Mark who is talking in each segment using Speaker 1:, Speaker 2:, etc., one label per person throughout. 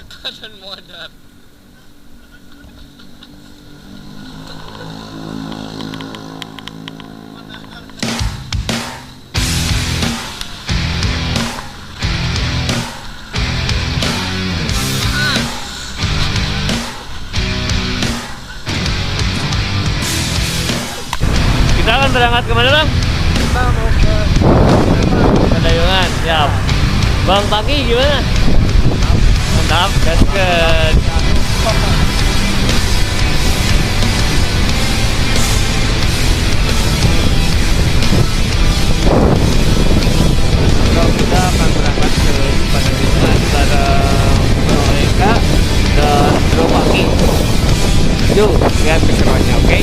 Speaker 1: Kadan modal.
Speaker 2: Kita akan berangkat kemana bang?
Speaker 1: Kita mau ke
Speaker 2: Pedayungan, siap. Bang Pagi gimana? Mantap, gasket. Bang, kita akan berangkat ke Pedayungan bareng Bang Eka dan Bro Pagi. Yuk, lihat keseruannya, oke?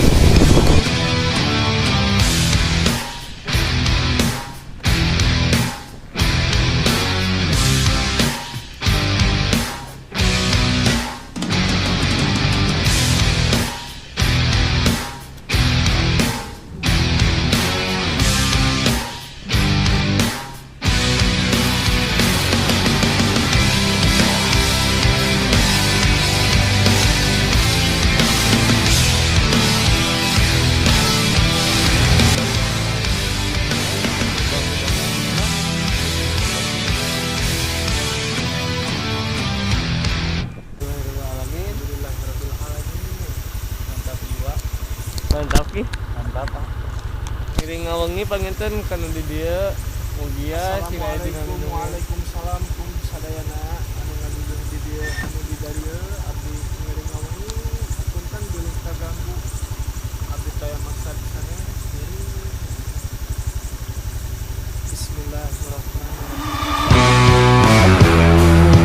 Speaker 2: Mantap ki.
Speaker 1: mantap.
Speaker 2: Ngiring ngawengi panginten kana di dieu mugia sing aya dina minum.
Speaker 1: Waalaikumsalam kum sadayana anu ngaduduh di dieu anu di dieu abdi ngiring ngawengi punten geus kaganggu abdi taya maksa di sana sendiri. Bismillahirrahmanirrahim.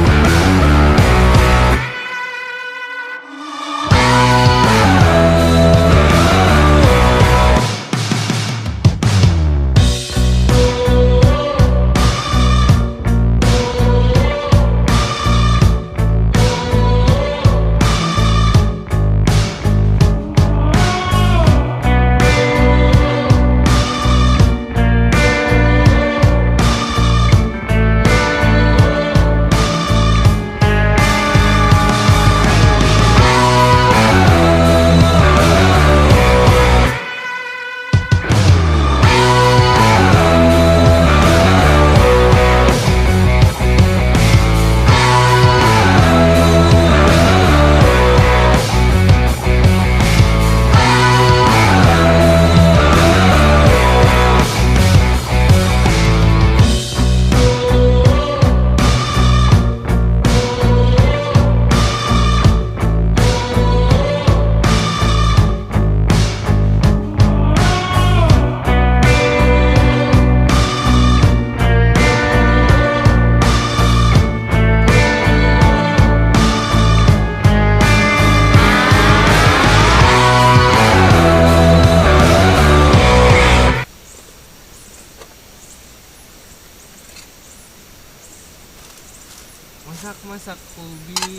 Speaker 2: Masak ubi.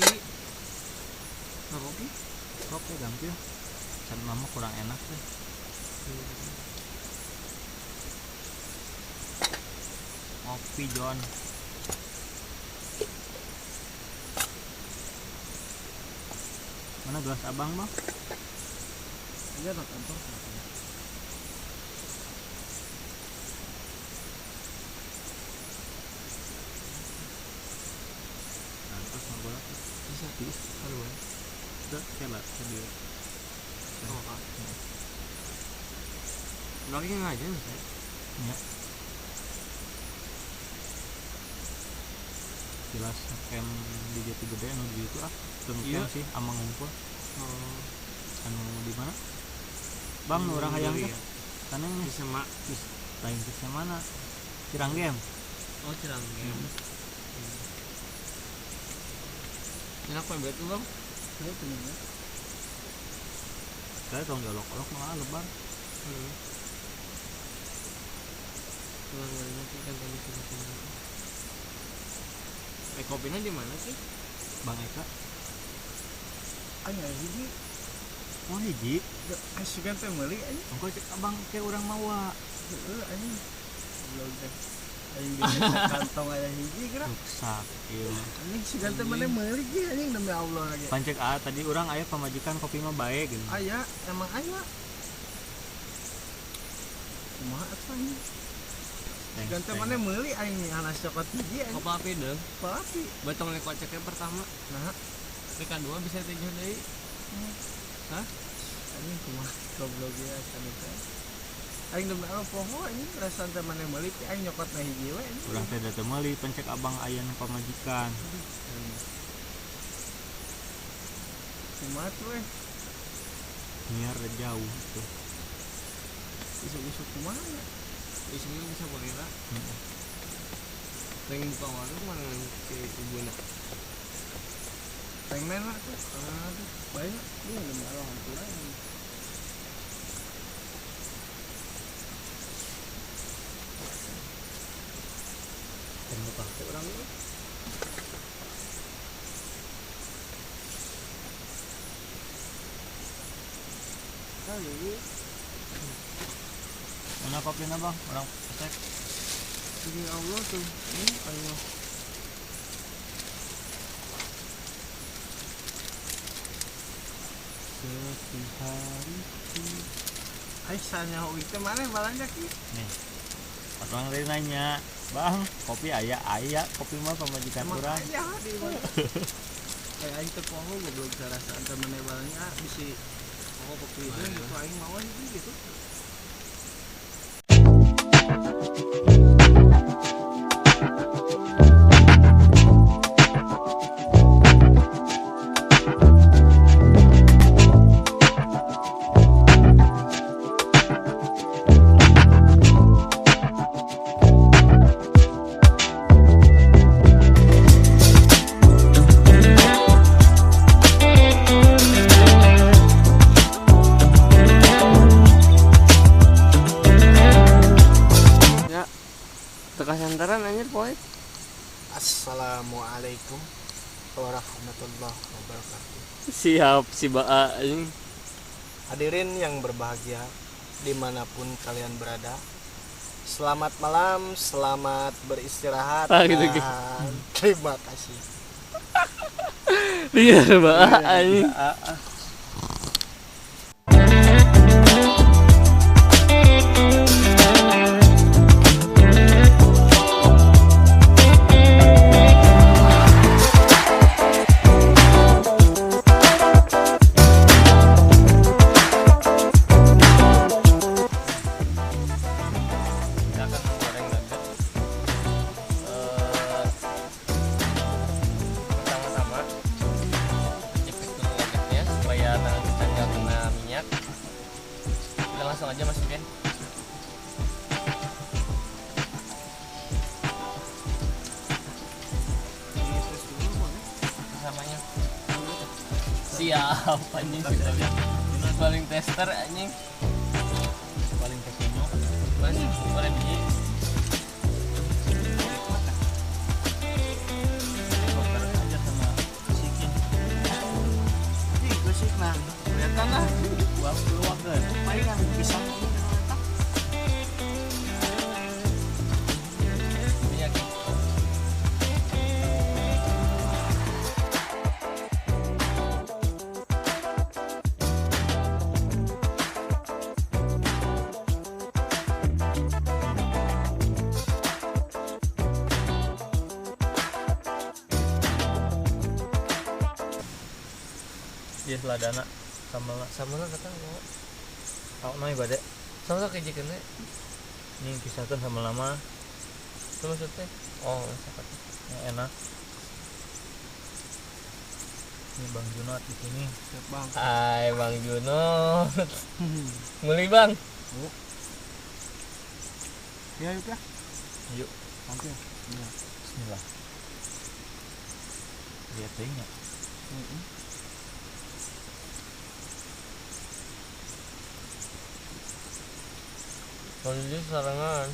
Speaker 2: Kopi?
Speaker 1: Kopi gampil. Can mama kurang enak deh. Kopi John. Mana gelas abang bang?
Speaker 2: Iya tak kantor.
Speaker 1: Terus mau bola
Speaker 2: Bisa bis kalau ya.
Speaker 1: udah coba tadi.
Speaker 2: Oh, Kak. Lagi ngajen saya.
Speaker 1: Ya. Jelas kem di Jati Gede anu di itu
Speaker 2: Iya.
Speaker 1: sih amang ngumpul
Speaker 2: Oh,
Speaker 1: anu di mana? Bang nu urang hayang teh.
Speaker 2: iya.
Speaker 1: Kana
Speaker 2: Di Semak.
Speaker 1: lain ke mana? Ciranggem.
Speaker 2: Oh, Ciranggem. Enak apa betul bang?
Speaker 1: Saya punya. Saya tong diolok-olok malah lebar.
Speaker 2: Tulang nanti kan tadi sini. Kopinya di mana sih?
Speaker 1: Bang Eka.
Speaker 3: Aya hiji
Speaker 1: Oh hiji.
Speaker 3: asugan teh meuli aya.
Speaker 1: Engko cek abang ke urang mawa.
Speaker 3: Heeh anjing. Belum teh.
Speaker 1: Aing geus kantong aya hiji gerak.
Speaker 2: Rusak ieu.
Speaker 1: Anjing sigan teh maneh meuli ge anjing demi Allah lagi.
Speaker 2: Pancek tadi urang aya pamajikan kopi mah bae gitu.
Speaker 1: Aya, emang aya. Kumaha atuh anjing? Sigan teh maneh meuli aing anas cokot hiji anjing.
Speaker 3: Kopi api deung.
Speaker 1: Kopi api.
Speaker 3: Betong nek koceknya pertama,
Speaker 1: Nah,
Speaker 3: nek kedua bisa teh deui. Hah?
Speaker 1: anjing kumaha goblok ya kana teh. Aing demi Allah poho anjing rasan teh maneh meuli teh aing nyokot na hiji we anjing.
Speaker 2: Urang teh da teu meuli pancek abang aya nu pamajikan.
Speaker 1: Kumaha tuh we?
Speaker 2: Niar jauh tuh.
Speaker 1: Isuk-isuk kumaha ya?
Speaker 3: Isinya bisa bolehlah. Pengen buka warung mana ke ibuna.
Speaker 1: Pengen lah tuh. Aduh, banyak. Ini demi Allah hampura anjing.
Speaker 2: Temu pakai urang ieu.
Speaker 1: Ah, ini
Speaker 2: Mana kopina bang? Urang pesek.
Speaker 1: demi Allah tuh. Ini ayo.
Speaker 2: Sepi hari.
Speaker 1: Aisyahnya hobi teh mana balanja ki?
Speaker 2: Nih. Orang tadi nanya, "Bang, kopi aya kopi mah pamajikan
Speaker 1: Emang
Speaker 2: urang."
Speaker 1: aya di mana? Kayak aing teh poho goblok sarasa antara mana balanja bisi poho kopi itu gitu aing mau gitu.
Speaker 3: Tekas antaran anjir poe.
Speaker 1: Assalamualaikum warahmatullahi wabarakatuh.
Speaker 3: Siap si Baa anjing.
Speaker 1: Hadirin yang berbahagia dimanapun kalian berada, selamat malam, selamat beristirahat,
Speaker 3: Gitu.
Speaker 1: dan terima kasih.
Speaker 3: Liar Baa anjing.
Speaker 2: Silakan goreng nugget. Pertama-tama cipik dulu nuggetnya supaya tangan kita nggak kena minyak. Kita langsung aja masukin. Samanya. Siap anjing sudah. Paling tester anjing. Paling pekinyo. Boleh biji. Dokter aja sama sikin.
Speaker 1: Ih, gosip nah, kelihatan lah.
Speaker 2: Gua keluar kan.
Speaker 1: Mainan pisang ini letak.
Speaker 2: Minyak. Dia seladana sama lah kata mau tau nai bade
Speaker 3: Sama kayak jikene.
Speaker 2: ini pisahkan sama lama
Speaker 3: Itu maksudnya. Oh, sakat.
Speaker 2: yang enak. Ini Bang Junot di sini.
Speaker 1: Siap bang.
Speaker 3: Hai Bang Junot. Mulai Bang.
Speaker 1: Ya yuk ya.
Speaker 2: Yuk,
Speaker 1: Nanti. Iya.
Speaker 2: bismillah. Lihat tinggal.
Speaker 3: Kondisi sarangan.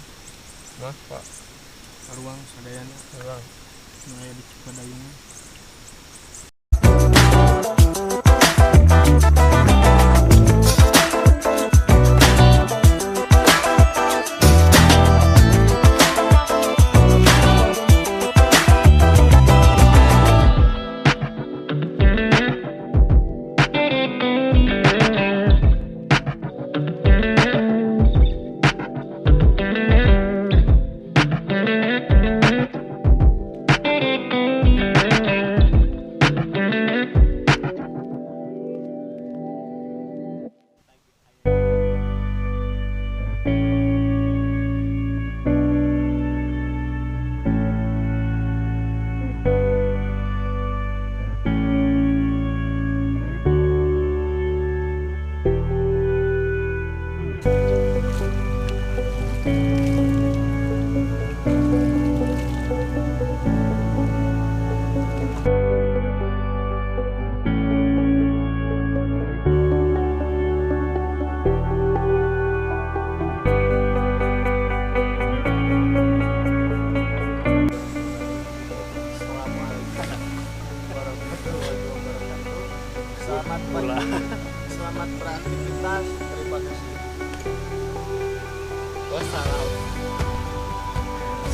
Speaker 3: Mas Pak.
Speaker 1: Ruang sadayana
Speaker 3: Bang.
Speaker 1: ngaya di Cipadayung.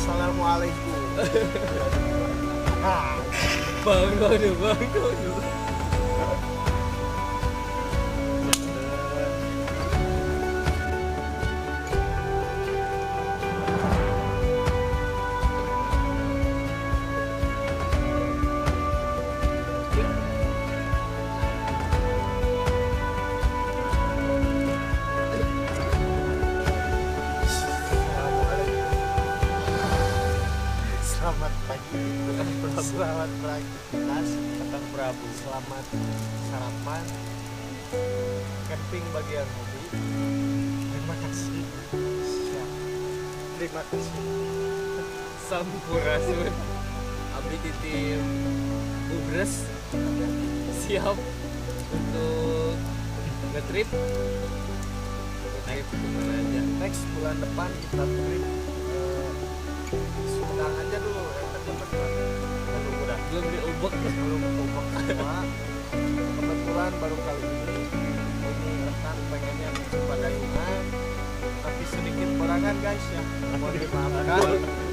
Speaker 1: Assalamualaikum.
Speaker 3: Bang dulu.
Speaker 1: Selamat pagi. Selamat beraktivitas.
Speaker 2: Kakang Prabu.
Speaker 1: Selamat sarapan. Camping bagian hobi. Terima kasih. Siap. Terima kasih.
Speaker 3: Sampurasun. Abdi titip Ubres siap untuk ngetrip. Ngetrip kemana aja?
Speaker 1: Next bulan depan kita trip Sumedang aja dulu yang dekat-dekat.
Speaker 3: Belum diubek.
Speaker 1: Belum ke semua. Kebetulan baru kali ini rekan pengennya mencoba dayungan, tapi sedikit berangan guys ya. Mohon dimaafkan.